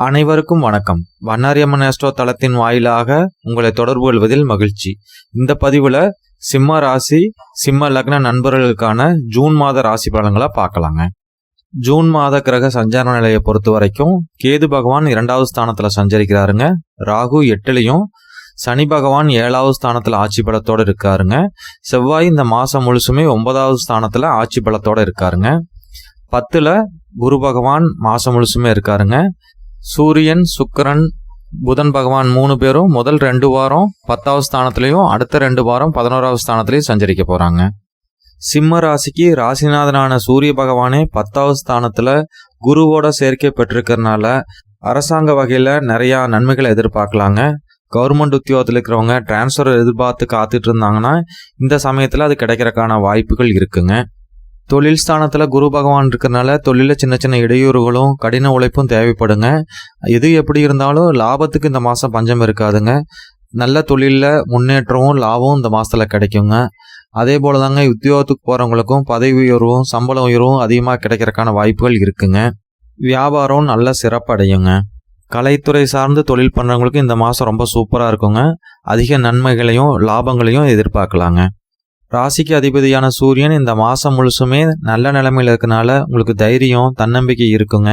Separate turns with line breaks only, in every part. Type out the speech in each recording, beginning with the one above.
அனைவருக்கும் வணக்கம். வண்ணாரியம்மன் ஆஸ்ட்ரோ தளத்தின் வாயிலாக உங்களை தொடர்பு கொள்வதில் மகிழ்ச்சி. இந்த பதிவுல சிம்ம ராசி சிம்ம லக்ன நண்பர்களுக்கான ஜூன் மாத ராசி பலன்களை பார்க்கலாங்க. ஜூன் மாத கிரக சஞ்சார நிலையை பொறுத்த வரைக்கும் கேது பகவான் 2வது ஸ்தானத்துல சஞ்சரிக்கிறாருங்க. ராகு 8லையும், சனி பகவான் 7வது ஸ்தானத்துல ஆட்சி பலத்தோட இருக்காருங்க. செவ்வாய் இந்த மாசம் முழுசுமே 9வது ஸ்தானத்துல ஆட்சி பலத்தோட இருக்காருங்க. 10ல குரு பகவான் மாசம் முழுசுமே இருக்காருங்க. சூரியன், சுக்கிரன், புதன் பகவான் 3 பேரும் முதல் 2 வாரம் 10வது ஸ்தானத்திலையும் அடுத்த 2 வாரம் 11வது ஸ்தானத்திலையும் சஞ்சரிக்க போறாங்க. சிம்ம ராசிக்கு ராசிநாதனான சூரிய பகவானே 10வது ஸ்தானத்துல குருவோட சேர்க்கை பெற்றிருக்கிறதுனால அரசாங்க வகையில நிறைய நன்மைகளை எதிர்பார்க்கலாங்க. கவர்மெண்ட் உத்தியோகத்தில் இருக்கிறவங்க டிரான்ஸ்ஃபர் எதிர்பார்த்து காத்துட்டு இருந்தாங்கன்னா இந்த சமயத்துல அது கிடைக்கிறதுக்கான வாய்ப்புகள் இருக்குங்க. தொழில் ஸ்தானத்துல குரு பகவான் இருக்கிறதுனால தொழில சின்ன சின்ன இடையூறுகளும் கடின உழைப்பும் தேவைப்படுங்க. எது எப்படி இருந்தாலும் லாபத்துக்கு இந்த மாசம் பஞ்சம் இருக்காதுங்க. நல்ல தொழில முன்னேற்றமும் லாபமும் இந்த மாசத்துல கிடைக்குங்க. அதே போலதாங்க உத்தியோகத்துக்கு போறவங்களுக்கும் பதவி உயர்வும் சம்பள உயர்வும் அதிகமாக கிடைக்கிறதுக்கான வாய்ப்புகள் இருக்குங்க. வியாபாரம் நல்ல சிறப்படையுங்க. கலைத்துறை சார்ந்து தொழில் பண்றவங்களுக்கு இந்த மாசம் ரொம்ப சூப்பரா இருக்குங்க. அதிக நன்மைகளையும் லாபங்களையும் எதிர்பார்க்கலாங்க. ராசிக்கு அதிபதியான சூரியன் இந்த மாசம் முழுசுமே நல்ல நிலைமையில இருக்கனால உங்களுக்கு தைரியம், தன்னம்பிக்கை இருக்குங்க.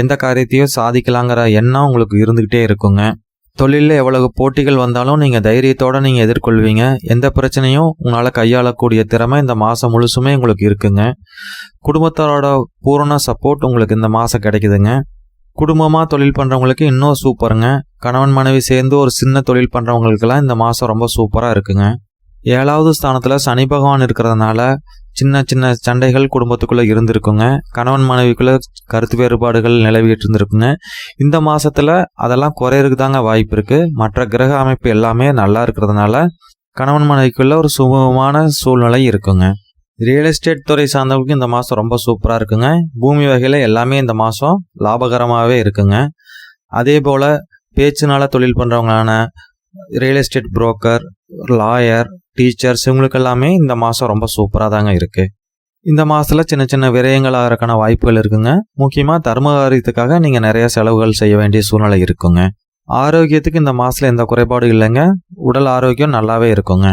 எந்த காரியத்தையும் சாதிக்கலாங்கிற எண்ணம் உங்களுக்கு இருந்துகிட்டே இருக்குங்க. தொழிலில் எவ்வளவு போட்டிகள் வந்தாலும் நீங்க தைரியத்தோட நீங்க எதிர்கொள்வீங்க. எந்த பிரச்சனையும் உங்களால கையாளக்கூடிய திறமை இந்த மாசம் முழுசுமே உங்களுக்கு இருக்குங்க. குடும்பத்தாரோட பூரண சப்போர்ட் உங்களுக்கு இந்த மாசம் கிடைக்குதுங்க. குடும்பமா தொழில் பண்றவங்களுக்கு இன்னும் சூப்பருங்க. கணவன் மனைவி சேர்ந்து ஒரு சின்ன தொழில் பண்றவங்களுக்கெல்லாம் இந்த மாசம் ரொம்ப சூப்பரா இருக்குங்க. 7வது ஸ்தானத்துல சனி பகவான் இருக்கிறதுனால சின்ன சின்ன சண்டைகள் குடும்பத்துக்குள்ள இருந்திருக்குங்க. கணவன் மனைவிக்குள்ள கருத்து வேறுபாடுகள் நிலவிட்டு இருந்திருக்குங்க. இந்த மாசத்துல அதெல்லாம் குறையறதுக்கு தாங்க வாய்ப்பு இருக்கு. மற்ற கிரக அமைப்பு எல்லாமே நல்லா இருக்கிறதுனால கணவன் மனைவிக்குள்ள ஒரு சுமூகமான சூழ்நிலை இருக்குங்க. ரியல் எஸ்டேட் துறை சார்ந்தவங்களுக்கு இந்த மாசம் ரொம்ப சூப்பரா இருக்குங்க. பூமி வகையில எல்லாமே இந்த மாசம் லாபகரமாகவே இருக்குங்க. அதே போல பேச்சுனால தொழில் பண்றவங்களான real estate broker, lawyer, teachers இவங்களுக்கு எல்லாமே இந்த மாதம் ரொம்ப சூப்பராக தாங்க இருக்குது. இந்த மாதத்தில் சின்ன சின்ன விரயங்கள் ஆகிறதுக்கான வாய்ப்புகள் இருக்குங்க. முக்கியமாக தர்ம காரியத்துக்காக நீங்கள் நிறைய செலவுகள் செய்ய வேண்டிய சூழ்நிலை இருக்குங்க. ஆரோக்கியத்துக்கு இந்த மாதத்தில் எந்த குறைபாடும் இல்லைங்க. உடல் ஆரோக்கியம் நல்லாவே இருக்குங்க.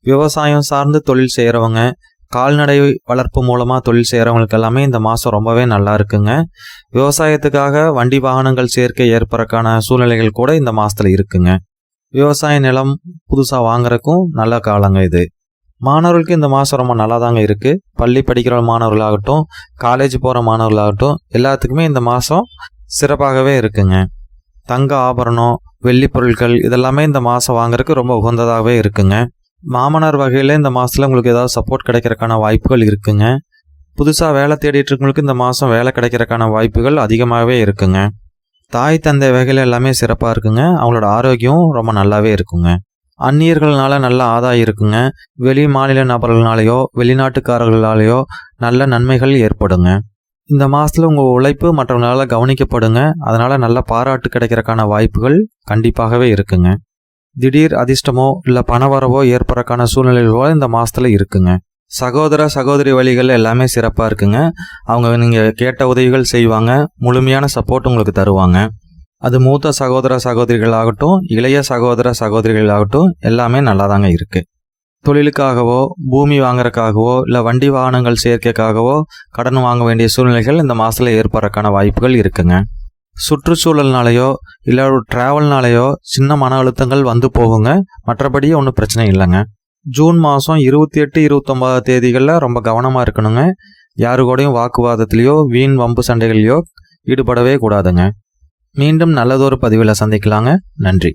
விவசாயம் சார்ந்து தொழில் செய்கிறவங்க, கால்நடை வளர்ப்பு மூலமாக தொழில் செய்கிறவங்களுக்கு எல்லாமே இந்த மாதம் ரொம்பவே நல்லா இருக்குங்க. விவசாயத்துக்காக வண்டி வாகனங்கள் சேர்க்கை ஏற்படுறதுக்கான சூழ்நிலைகள் கூட இந்த மாதத்தில் இருக்குங்க. விவசாய நிலம் புதுசாக வாங்குறதுக்கும் நல்ல காலங்க இது. மாணவர்களுக்கு இந்த மாதம் ரொம்ப நல்லா தாங்க இருக்குது. பள்ளி படிக்கிற மாணவர்களாகட்டும், காலேஜ் போகிற மாணவர்களாகட்டும் எல்லாத்துக்குமே இந்த மாதம் சிறப்பாகவே இருக்குங்க. தங்க ஆபரணம், வெள்ளி பொருட்கள் இதெல்லாமே இந்த மாதம் வாங்குறதுக்கு ரொம்ப உகந்ததாகவே இருக்குங்க. மாமனார் வகையில் இந்த மாதத்தில் உங்களுக்கு ஏதாவது சப்போர்ட் கிடைக்கிறதுக்கான வாய்ப்புகள் இருக்குங்க. புதுசாக வேலை தேடிட்டு இருக்கவங்களுக்கு இந்த மாதம் வேலை கிடைக்கிறதுக்கான வாய்ப்புகள் அதிகமாகவே இருக்குங்க. தாய் தந்தை வகையில் எல்லாமே சிறப்பாக இருக்குங்க. அவங்களோட ஆரோக்கியம் ரொம்ப நல்லாவே இருக்குங்க. அந்நியர்களால நல்ல ஆதாயம் இருக்குங்க. வெளி மாநில நபர்களாலேயோ வெளிநாட்டுக்காரர்களாலேயோ நல்ல நன்மைகள் ஏற்படுங்க. இந்த மாதத்தில் உங்கள் உழைப்பு மற்றவங்களால கவனிக்கப்படுங்க. அதனால நல்ல பாராட்டு கிடைக்கிறதுக்கான வாய்ப்புகள் கண்டிப்பாகவே இருக்குங்க. திடீர் அதிர்ஷ்டமோ இல்லை பணவரவோ ஏற்படுறதுக்கான சூழ்நிலைகளோ இந்த மாதத்தில் இருக்குங்க. சகோதர சகோதரி வழிகள் எல்லாமே சிறப்பாக இருக்குங்க. அவங்க நீங்கள் கேட்ட உதவிகள் செய்வாங்க. முழுமையான சப்போர்ட் உங்களுக்கு தருவாங்க. அது மூத்த சகோதர சகோதரிகளாகட்டும், இளைய சகோதர சகோதரிகளாகட்டும் எல்லாமே நல்லா தாங்க இருக்குது. தொழிலுக்காகவோ பூமி வாங்குறதுக்காகவோ இல்லை வண்டி வாகனங்கள் சேர்க்கைக்காகவோ கடன் வாங்க வேண்டிய சூழ்நிலைகள் இந்த மாதத்தில் ஏற்படுறதுக்கான வாய்ப்புகள் இருக்குங்க. சுற்றுச்சூழல்னாலேயோ இல்லை ஒரு டிராவல்னாலேயோ சின்ன மன அழுத்தங்கள் வந்து போகுங்க. மற்றபடி ஒன்றும் பிரச்சனை இல்லைங்க. ஜூன் மாதம் 28, 29 தேதிகளில் ரொம்ப கவனமாக இருக்கணுங்க. யாரு கூடயும் வாக்குவாதத்திலையோ வீண் வம்பு சண்டைகளையோ ஈடுபடவே கூடாதுங்க. மீண்டும் நல்லதொரு பதிவில் சந்திக்கலாங்க. நன்றி.